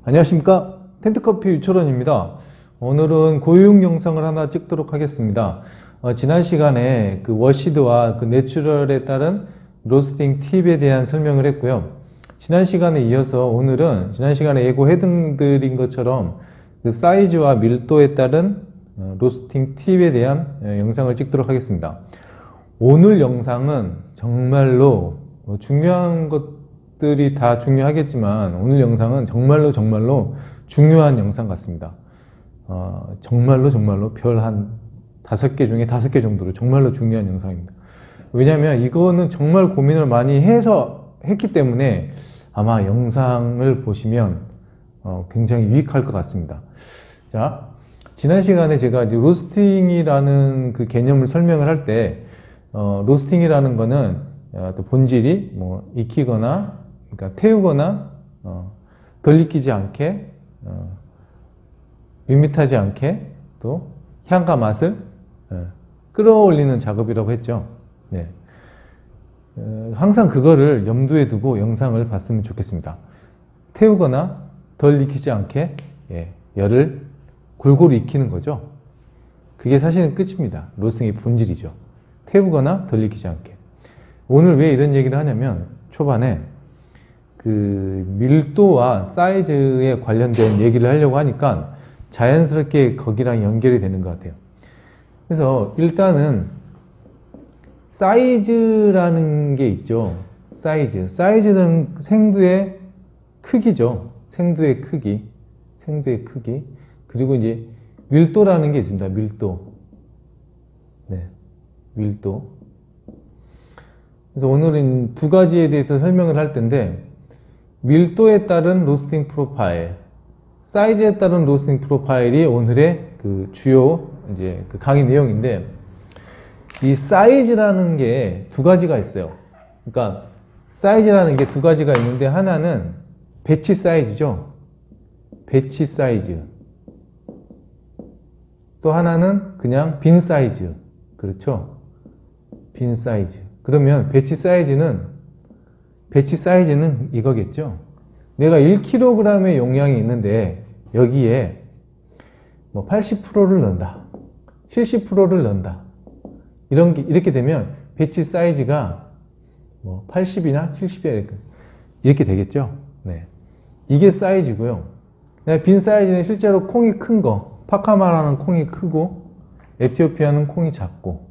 안녕하십니까, 텐트커피 유철원입니다. 오늘은 고유용 영상을 하나 찍도록 하겠습니다. 지난 시간에 그 워시드와 그 내추럴에 따른 로스팅 팁에 대한 설명을 했고요. 지난 시간에 이어서 오늘은 지난 시간에 예고해드린 것처럼 그 사이즈와 밀도에 따른 로스팅 팁에 대한 영상을 찍도록 하겠습니다. 오늘 영상은 정말로 중요한 것들이 다 중요하겠지만 오늘 영상은 정말로 중요한 영상 같습니다. 정말로 별 한 5개 중에 5개 정도로 정말로 중요한 영상입니다. 왜냐하면 이거는 정말 고민을 많이 했기 때문에 아마 영상을 보시면 굉장히 유익할 것 같습니다. 자, 지난 시간에 제가 이제 로스팅이라는 그 개념을 설명을 할 때 로스팅이라는 거는 또 본질이 뭐 익히거나 그러니까 태우거나 덜 익히지 않게 밋밋하지 않게 또 향과 맛을 끌어올리는 작업이라고 했죠. 네. 항상 그거를 염두에 두고 영상을 봤으면 좋겠습니다. 태우거나 덜 익히지 않게 열을 골고루 익히는 거죠. 그게 사실은 끝입니다. 로스팅의 본질이죠. 태우거나 덜 익히지 않게. 오늘 왜 이런 얘기를 하냐면 초반에 그 밀도와 사이즈에 관련된 얘기를 하려고 하니까 자연스럽게 거기랑 연결이 되는 것 같아요. 그래서 일단은 사이즈라는 게 있죠. 사이즈는 생두의 크기죠. 생두의 크기. 그리고 이제 밀도라는 게 있습니다. 밀도. 그래서 오늘은 두 가지에 대해서 설명을 할 텐데, 밀도에 따른 로스팅 프로파일, 사이즈에 따른 로스팅 프로파일이 오늘의 그 주요 이제 그 강의 내용인데, 이 사이즈라는 게 두 가지가 있어요. 그러니까 사이즈라는 게 두 가지가 있는데, 하나는 배치 사이즈죠. 배치 사이즈. 또 하나는 그냥 빈 사이즈. 그렇죠? 빈 사이즈. 그러면 배치 사이즈는 이거겠죠. 내가 1kg의 용량이 있는데 여기에 뭐 80%를 넣는다. 70%를 넣는다. 이렇게 되면 배치 사이즈가 뭐 80이나 70이나 이렇게 되겠죠. 네. 이게 사이즈고요. 빈 사이즈는 실제로 콩이 큰 거, 파카마라는 콩이 크고 에티오피아는 콩이 작고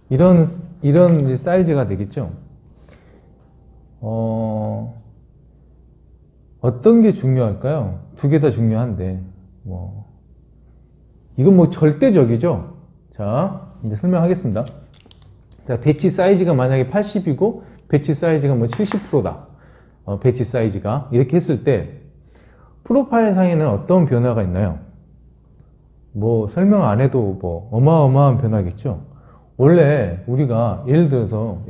이런 사이즈가 되겠죠. 어떤 게 중요할까요? 두 개 다 중요한데 이건 뭐 절대적이죠. 자, 이제 설명하겠습니다. 자, 배치 사이즈가 만약에 80이고 배치 사이즈가 뭐 70%다. 배치 사이즈가 이렇게 했을 때 프로파일 상에는 어떤 변화가 있나요? 뭐 설명 안 해도 뭐 어마어마한 변화겠죠. 원래 우리가 예를 들어서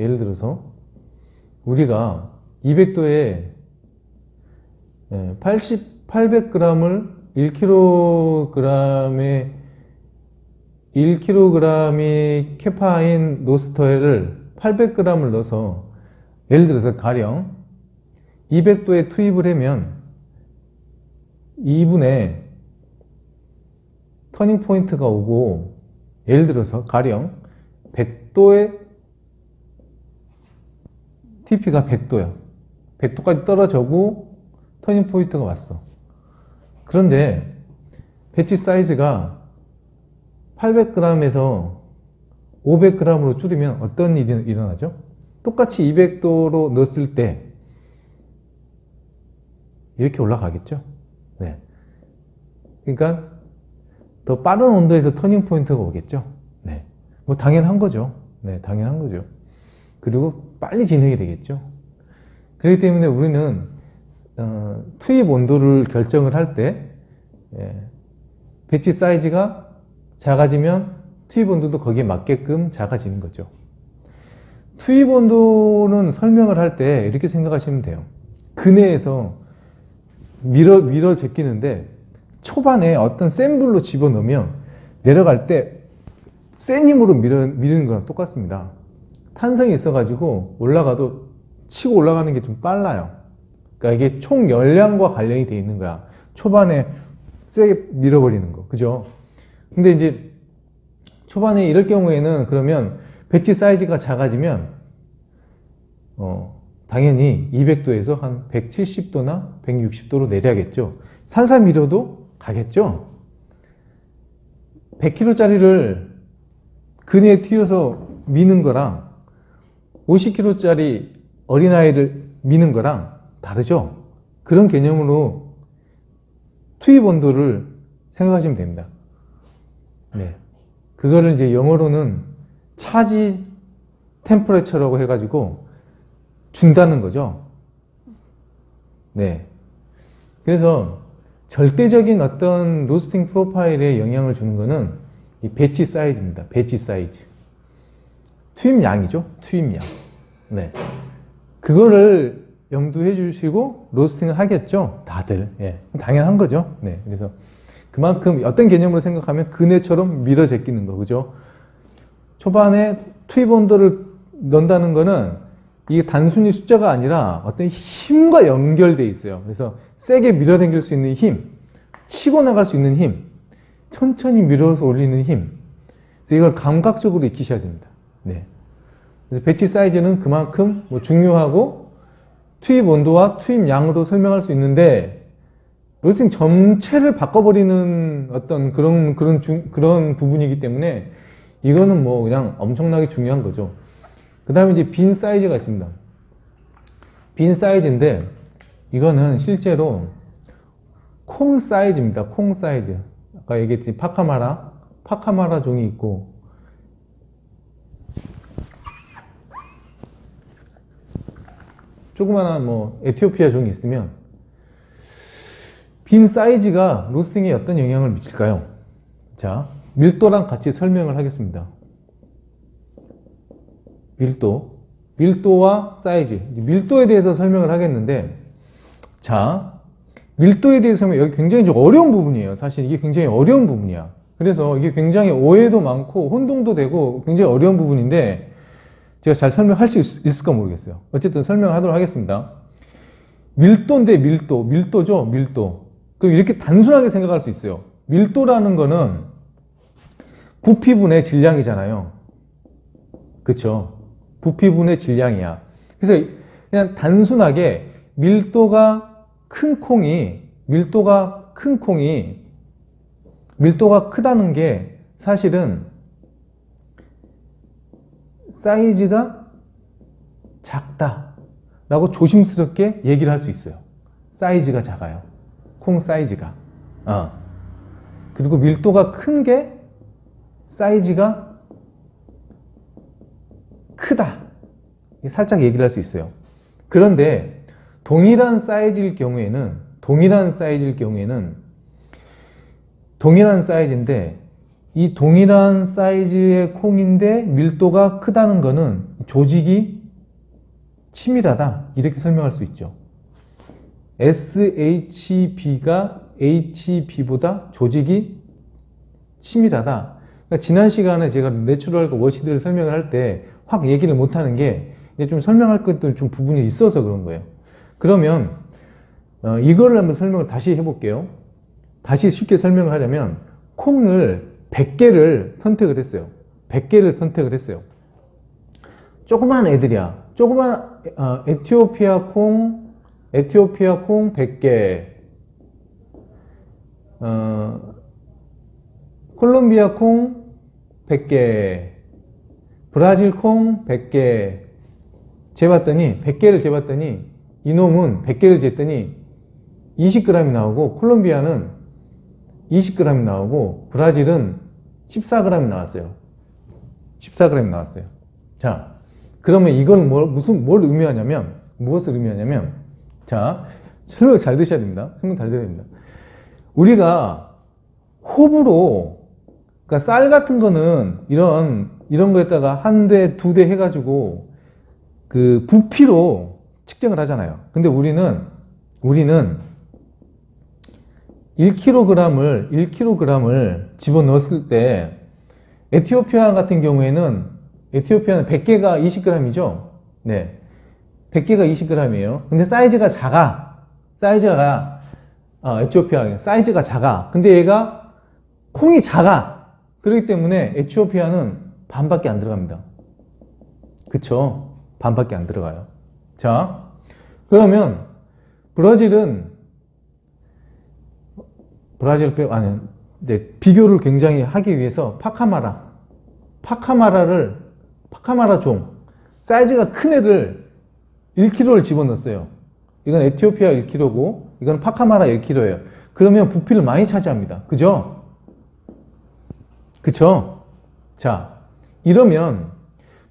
우리가 200도에 800g을 1kg의 캐파인 로스터를 800g을 넣어서 예를 들어서 가령 200도에 투입을 하면 2분에 터닝 포인트가 오고 예를 들어서 가령 100도에 TP가 100도야. 100도까지 떨어져고 터닝 포인트가 왔어. 그런데 배치 사이즈가 800g에서 500g으로 줄이면 어떤 일이 일어나죠? 똑같이 200도로 넣었을 때 이렇게 올라가겠죠? 네. 그러니까 더 빠른 온도에서 터닝 포인트가 오겠죠? 네. 뭐 당연한 거죠. 네, 당연한 거죠. 그리고 빨리 진행이 되겠죠. 그렇기 때문에 우리는 투입 온도를 결정을 할 때 배치 사이즈가 작아지면 투입 온도도 거기에 맞게끔 작아지는 거죠. 투입 온도는 설명을 할 때 이렇게 생각하시면 돼요. 근해에서 밀어 제끼는데 초반에 어떤 센 불로 집어넣으면 내려갈 때 센 힘으로 미는 거랑 똑같습니다. 탄성이 있어가지고 올라가도 치고 올라가는 게 좀 빨라요. 그러니까 이게 총 열량과 관련이 돼 있는 거야. 초반에 세게 밀어버리는 거. 그죠? 근데 이제 초반에 이럴 경우에는 그러면 배치 사이즈가 작아지면 당연히 200도에서 한 170도나 160도로 내려야겠죠. 살살 밀어도 가겠죠. 100kg짜리를 그네에 튀어서 미는 거랑 50kg짜리 어린아이를 미는 거랑 다르죠. 그런 개념으로 투입 온도를 생각하시면 됩니다. 네. 그거를 이제 영어로는 차지 템퍼레처라고 해가지고 준다는 거죠. 네. 그래서 절대적인 어떤 로스팅 프로파일에 영향을 주는 거는 이 배치 사이즈입니다. 배치 사이즈. 투입량이죠. 투입량. 네. 그거를 염두해 주시고 로스팅을 하겠죠. 다들. 예. 당연한 거죠. 네. 그래서 그만큼 어떤 개념으로 생각하면 그네처럼 밀어 제끼는 거. 그죠? 초반에 투입 온도를 넣는다는 거는 이게 단순히 숫자가 아니라 어떤 힘과 연결되어 있어요. 그래서 세게 밀어당길 수 있는 힘, 치고 나갈 수 있는 힘, 천천히 밀어서 올리는 힘. 그래서 이걸 감각적으로 익히셔야 됩니다. 네. 그래서 배치 사이즈는 그만큼 중요하고 투입 온도와 투입량으로 설명할 수 있는데 로스팅 전체를 바꿔버리는 어떤 그런 부분이기 때문에 이거는 뭐 그냥 엄청나게 중요한 거죠. 그 다음에 이제 빈 사이즈가 있습니다. 빈 사이즈인데 이거는 실제로 콩 사이즈입니다. 콩 사이즈. 아까 얘기했지 파카마라 종이 있고 조그마한 에티오피아 종이 있으면 빈 사이즈가 로스팅에 어떤 영향을 미칠까요? 자, 밀도랑 같이 설명을 하겠습니다. 밀도와 사이즈. 밀도에 대해서 설명을 하겠는데, 자, 밀도에 대해서 설명, 여기 굉장히 좀 어려운 부분이에요. 사실 이게 굉장히 어려운 부분이야. 그래서 이게 굉장히 오해도 많고, 혼동도 되고, 굉장히 어려운 부분인데, 제가 잘 설명할 수 있을까 모르겠어요. 어쨌든 설명하도록 하겠습니다. 밀도인데, 밀도죠, 밀도. 그럼 이렇게 단순하게 생각할 수 있어요. 밀도라는 거는 부피분의 질량이잖아요. 그쵸? 부피분의 질량이야. 그래서 그냥 단순하게 밀도가 크다는 게 사실은 사이즈가 작다라고 조심스럽게 얘기를 할 수 있어요. 사이즈가 작아요. 콩 사이즈가. 그리고 밀도가 큰 게 사이즈가 크다. 살짝 얘기를 할 수 있어요. 그런데 동일한 사이즈일 경우에는 동일한 사이즈인데 이 동일한 사이즈의 콩인데 밀도가 크다는 거는 조직이 치밀하다. 이렇게 설명할 수 있죠. SHB가 HB보다 조직이 치밀하다. 그러니까 지난 시간에 제가 내추럴과 워시드를 설명을 할 때 확 얘기를 못하는 게 이제 좀 설명할 것들 좀 부분이 있어서 그런 거예요. 그러면 이거를 한번 설명을 다시 해볼게요. 다시 쉽게 설명을 하려면 콩을 100개를 선택을 했어요. 100개를 선택을 했어요. 조그만 애들이야. 조그만 에티오피아 콩 100개, 콜롬비아 콩 100개, 브라질 콩 100개 재봤더니 100개를 재봤더니 이놈은 100개를 쟀더니 20g이 나오고 콜롬비아는 20g이 나오고 브라질은 14g이 나왔어요. 14g이 나왔어요. 자, 그러면 이건 뭘 의미하냐면 무엇을 의미하냐면 자, 설명 잘 드셔야 됩니다. 설명 잘 드셔야 됩니다. 우리가 호불호 그러니까 쌀 같은 거는 이런 거에다가 한 대, 두 대 해가지고 그 부피로 측정을 하잖아요. 근데 우리는 1kg을 집어넣었을 때 에티오피아 같은 경우에는 에티오피아는 100개가 20g이죠. 네. 100개가 20g이에요. 근데 사이즈가 작아. 사이즈가 에티오피아 사이즈가 작아. 근데 얘가 콩이 작아. 그렇기 때문에 에티오피아는 반밖에 안 들어갑니다. 그쵸? 반밖에 안 들어가요. 자, 그러면 브라질 빼고 아니 이제 비교를 굉장히 하기 위해서 파카마라 종 사이즈가 큰 애를 1kg를 집어넣었어요. 이건 에티오피아 1kg고 이건 파카마라 1kg예요. 그러면 부피를 많이 차지합니다. 그죠? 그쵸? 자, 이러면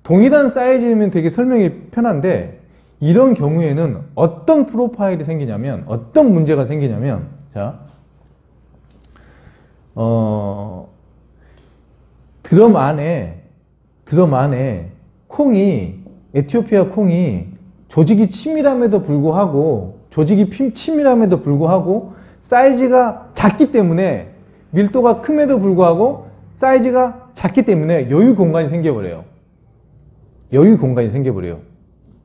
동일한 사이즈면 되게 설명이 편한데 이런 경우에는 어떤 프로파일이 생기냐면 어떤 문제가 생기냐면 자, 드럼 안에 콩이 에티오피아 콩이 조직이 치밀함에도 불구하고 사이즈가 작기 때문에 밀도가 큼에도 불구하고 사이즈가 작기 때문에 여유 공간이 생겨버려요.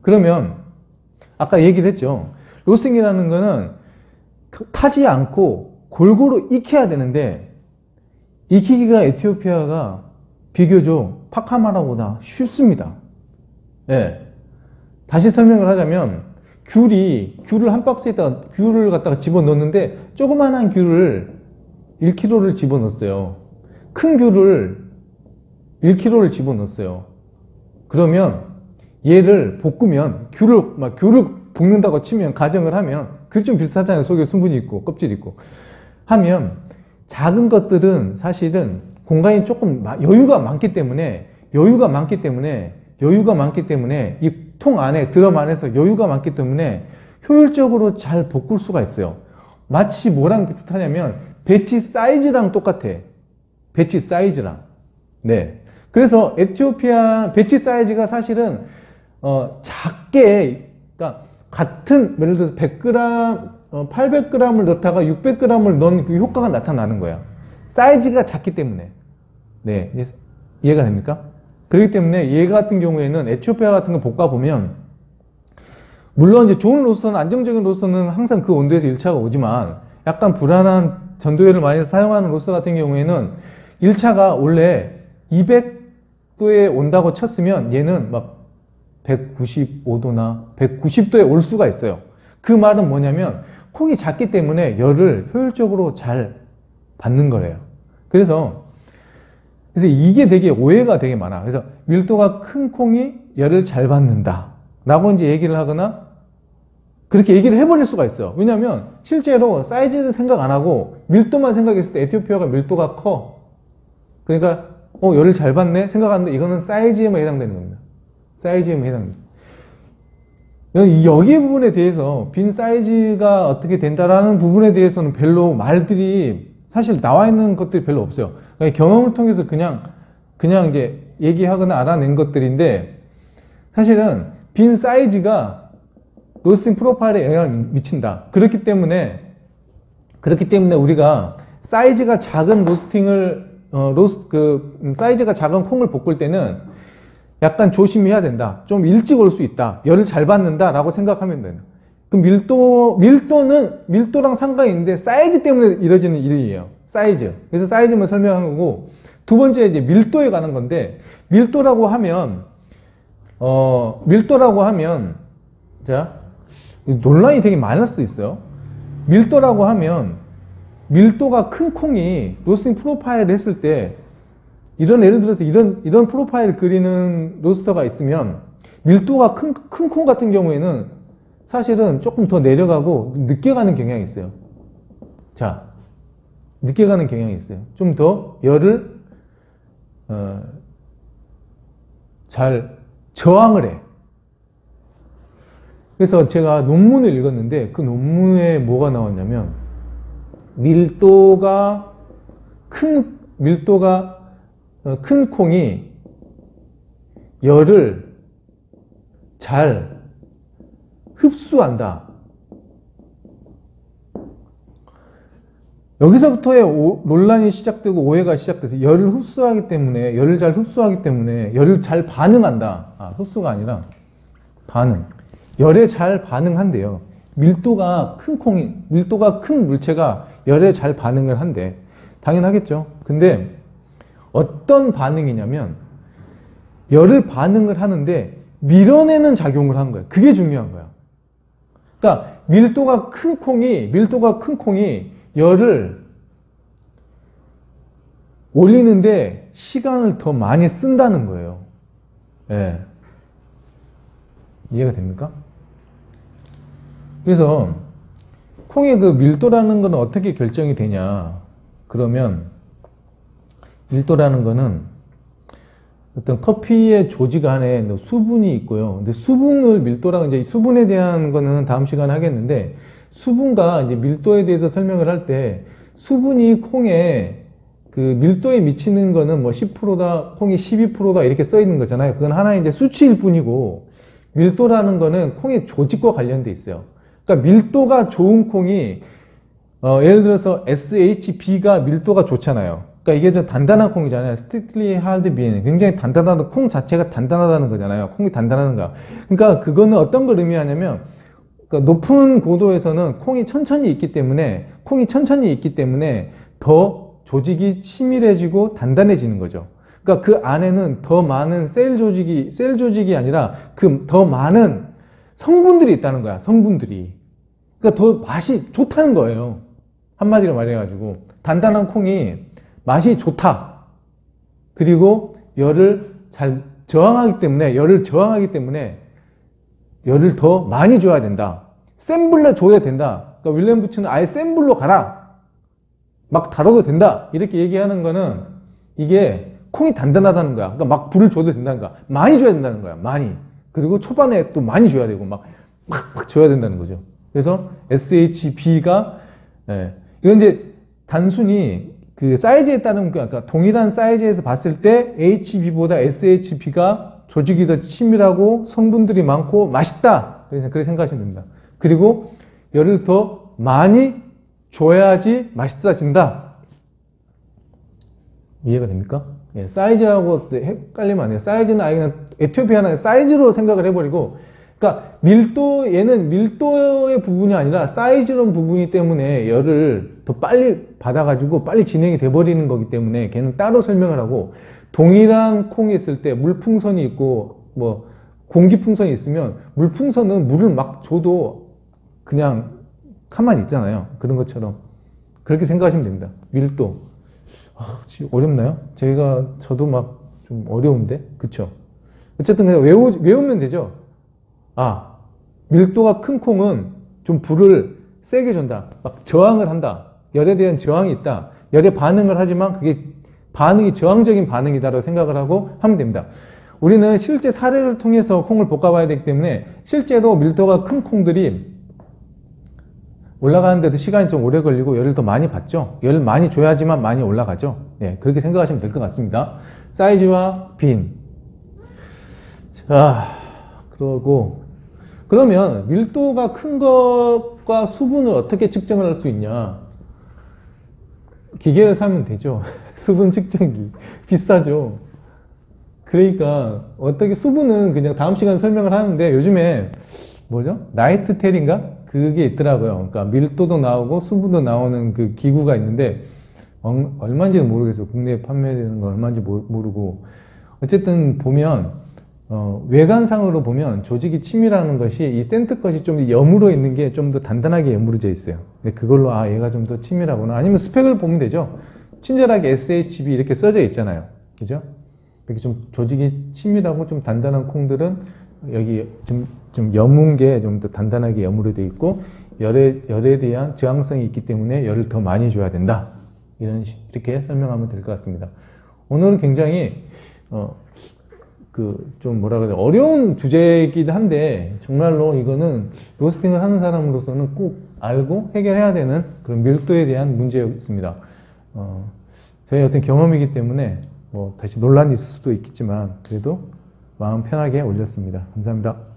그러면 아까 얘기를 했죠. 로스팅이라는 거는 타지 않고 골고루 익혀야 되는데 익히기가 에티오피아가 비교적 파카마라보다 쉽습니다. 예. 다시 설명을 하자면 귤을 한 박스에다가 귤을 갖다가 집어넣는데 조그만한 귤을 1kg를 집어넣었어요. 큰 귤을 1kg를 집어넣었어요. 그러면 얘를 볶으면 귤을 볶는다고 치면 가정을 하면 귤 좀 비슷하잖아요. 속에 수분이 있고 껍질 있고 하면 작은 것들은 사실은 공간이 조금 여유가 많기 때문에 이 통 안에 드럼 안에서 여유가 많기 때문에 효율적으로 잘 볶을 수가 있어요. 마치 뭐랑 비슷하냐면 배치 사이즈랑 똑같아. 배치 사이즈랑. 네. 그래서 에티오피아 배치 사이즈가 사실은 작게 그러니까 같은 예를 들어서 100g 800g을 넣다가 600g을 넣은 그 효과가 나타나는 거야. 사이즈가 작기 때문에. 네. 이해가 됩니까? 그렇기 때문에 얘 같은 경우에는 에티오피아 같은 거 볶아보면 물론 이제 좋은 로스터는 안정적인 로스터는 항상 그 온도에서 1차가 오지만 약간 불안한 전도율을 많이 사용하는 로스터 같은 경우에는 1차가 원래 200도에 온다고 쳤으면 얘는 막 195도나 190도에 올 수가 있어요. 그 말은 뭐냐면 콩이 작기 때문에 열을 효율적으로 잘 받는 거래요. 그래서 이게 되게 오해가 되게 많아. 그래서 밀도가 큰 콩이 열을 잘 받는다 라고 이제 얘기를 하거나 그렇게 얘기를 해버릴 수가 있어. 왜냐면 실제로 사이즈를 생각 안 하고 밀도만 생각했을 때 에티오피아가 밀도가 커. 그러니까 열을 잘 받네 생각하는데 이거는 사이즈에만 해당되는 겁니다. 사이즈에만 해당됩니다. 여기 부분에 대해서 빈 사이즈가 어떻게 된다라는 부분에 대해서는 별로 말들이 사실 나와 있는 것들이 별로 없어요. 경험을 통해서 그냥 이제 얘기하거나 알아낸 것들인데 사실은 빈 사이즈가 로스팅 프로파일에 영향을 미친다. 그렇기 때문에 우리가 사이즈가 작은 사이즈가 작은 콩을 볶을 때는 약간 조심해야 된다. 좀 일찍 올 수 있다. 열을 잘 받는다 라고 생각하면 돼요. 그 밀도는 밀도랑 상관이 있는데 사이즈 때문에 이루어지는 일이에요. 사이즈. 그래서 사이즈만 설명한 거고 두 번째 이제 밀도에 관한 건데 밀도라고 하면 자 논란이 되게 많을 수도 있어요. 밀도라고 하면 밀도가 큰 콩이 로스팅 프로파일을 했을 때 예를 들어서 이런 프로파일 그리는 로스터가 있으면 밀도가 큰 콩 같은 경우에는 사실은 조금 더 내려가고 늦게 가는 경향이 있어요. 자, 늦게 가는 경향이 있어요. 좀 더 열을 잘 저항을 해. 그래서 제가 논문을 읽었는데 그 논문에 뭐가 나왔냐면 밀도가 큰 콩이 열을 잘 흡수한다. 여기서부터의 논란이 시작되고 오해가 시작돼서 열을 잘 흡수하기 때문에 열을 잘 반응한다. 흡수가 아니라 반응. 열에 잘 반응한대요. 밀도가 밀도가 큰 물체가 열에 잘 반응을 한대. 당연하겠죠. 근데 어떤 반응이냐면 열을 반응을 하는데 밀어내는 작용을 하는 거야. 그게 중요한 거야. 그러니까 밀도가 큰 콩이 열을 올리는데 시간을 더 많이 쓴다는 거예요. 예. 이해가 됩니까? 그래서 콩의 그 밀도라는 거는 어떻게 결정이 되냐? 그러면 밀도라는 거는 어떤 커피의 조직 안에 수분이 있고요. 근데 수분을 밀도랑 이제 수분에 대한 거는 다음 시간에 하겠는데 수분과 이제 밀도에 대해서 설명을 할 때 수분이 콩에 그 밀도에 미치는 거는 뭐 10%다, 콩이 12%다 이렇게 써 있는 거잖아요. 그건 하나의 이제 수치일 뿐이고 밀도라는 거는 콩의 조직과 관련돼 있어요. 그러니까 밀도가 좋은 콩이 예를 들어서 SHB가 밀도가 좋잖아요. 그러니까 이게 좀 단단한 콩이잖아요. Strictly hard bean. 굉장히 단단하다. 콩 자체가 단단하다는 거잖아요. 콩이 단단한 거. 그러니까 그거는 어떤 걸 의미하냐면 그러니까 높은 고도에서는 콩이 천천히 있기 때문에 더 조직이 치밀해지고 단단해지는 거죠. 그러니까 그 안에는 더 많은 셀 조직이 아니라 그 더 많은 성분들이 있다는 거야. 성분들이. 그러니까 더 맛이 좋다는 거예요. 한마디로 말해가지고 단단한 콩이 맛이 좋다. 그리고 열을 저항하기 때문에 열을 더 많이 줘야 된다. 센 불로 줘야 된다. 그러니까 윌리엄 부츠는 아예 센 불로 가라. 막 다뤄도 된다. 이렇게 얘기하는 거는 이게 콩이 단단하다는 거야. 그러니까 막 불을 줘도 된다는 거야. 많이 줘야 된다는 거야. 많이. 그리고 초반에 또 많이 줘야 되고 막 줘야 된다는 거죠. 그래서 SHB가 이건 이제 단순히 그 사이즈에 따른 그러니까 동일한 사이즈에서 봤을 때 HB보다 SHB가 조직이 더 치밀하고 성분들이 많고 맛있다. 그렇게 생각하시면 됩니다. 그리고 열을 더 많이 줘야지 맛있어진다. 이해가 됩니까? 예, 사이즈하고 헷갈리면 안 돼요. 사이즈는 아예 그냥 에티오피아는 사이즈로 생각을 해버리고, 그러니까 얘는 밀도의 부분이 아니라 사이즈론 부분이 때문에 열을 더 빨리 받아가지고 빨리 진행이 돼버리는 거기 때문에 걔는 따로 설명을 하고, 동일한 콩이 있을 때 물풍선이 있고 뭐 공기풍선이 있으면 물풍선은 물을 막 줘도 그냥 가만히 있잖아요. 그런 것처럼 그렇게 생각하시면 됩니다. 밀도. 지금 어렵나요? 저도 막 좀 어려운데, 그쵸? 어쨌든 그냥 외우면 되죠. 밀도가 큰 콩은 좀 불을 세게 준다. 막 저항을 한다. 열에 대한 저항이 있다. 열에 반응을 하지만 그게 반응이 저항적인 반응이다라고 생각을 하고 하면 됩니다. 우리는 실제 사례를 통해서 콩을 볶아봐야 되기 때문에 실제로 밀도가 큰 콩들이 올라가는데도 시간이 좀 오래 걸리고 열을 더 많이 받죠. 열을 많이 줘야지만 많이 올라가죠. 네, 그렇게 생각하시면 될 것 같습니다. 사이즈와 빈. 자, 그러면 밀도가 큰 것과 수분을 어떻게 측정을 할 수 있냐? 기계를 사면 되죠. 수분 측정기. 비싸죠. 그러니까 어떻게 수분은 그냥 다음 시간에 설명을 하는데 요즘에 뭐죠? 나이트 텔인가? 그게 있더라고요. 그러니까 밀도도 나오고 수분도 나오는 그 기구가 있는데 얼마인지는 모르겠어요. 국내에 판매되는 건 얼마인지 모르고 어쨌든 보면 외관상으로 보면 조직이 치밀하는 것이 이 센트 것이 좀 여물어 있는 게 좀 더 단단하게 여물어져 있어요. 근데 그걸로 얘가 좀 더 치밀하구나. 아니면 스펙을 보면 되죠. 친절하게 SHB 이렇게 써져 있잖아요. 그죠? 이렇게 좀 조직이 치밀하고 좀 단단한 콩들은 여기 좀 여문 게 좀 더 단단하게 여물어져 있고 열에 대한 저항성이 있기 때문에 열을 더 많이 줘야 된다. 이렇게 설명하면 될 것 같습니다. 오늘은 굉장히 좀 뭐라 그래야 어려운 주제이기도 한데 정말로 이거는 로스팅을 하는 사람으로서는 꼭 알고 해결해야 되는 그런 밀도에 대한 문제였습니다. 저희 어떤 경험이기 때문에 다시 논란이 있을 수도 있겠지만 그래도 마음 편하게 올렸습니다. 감사합니다.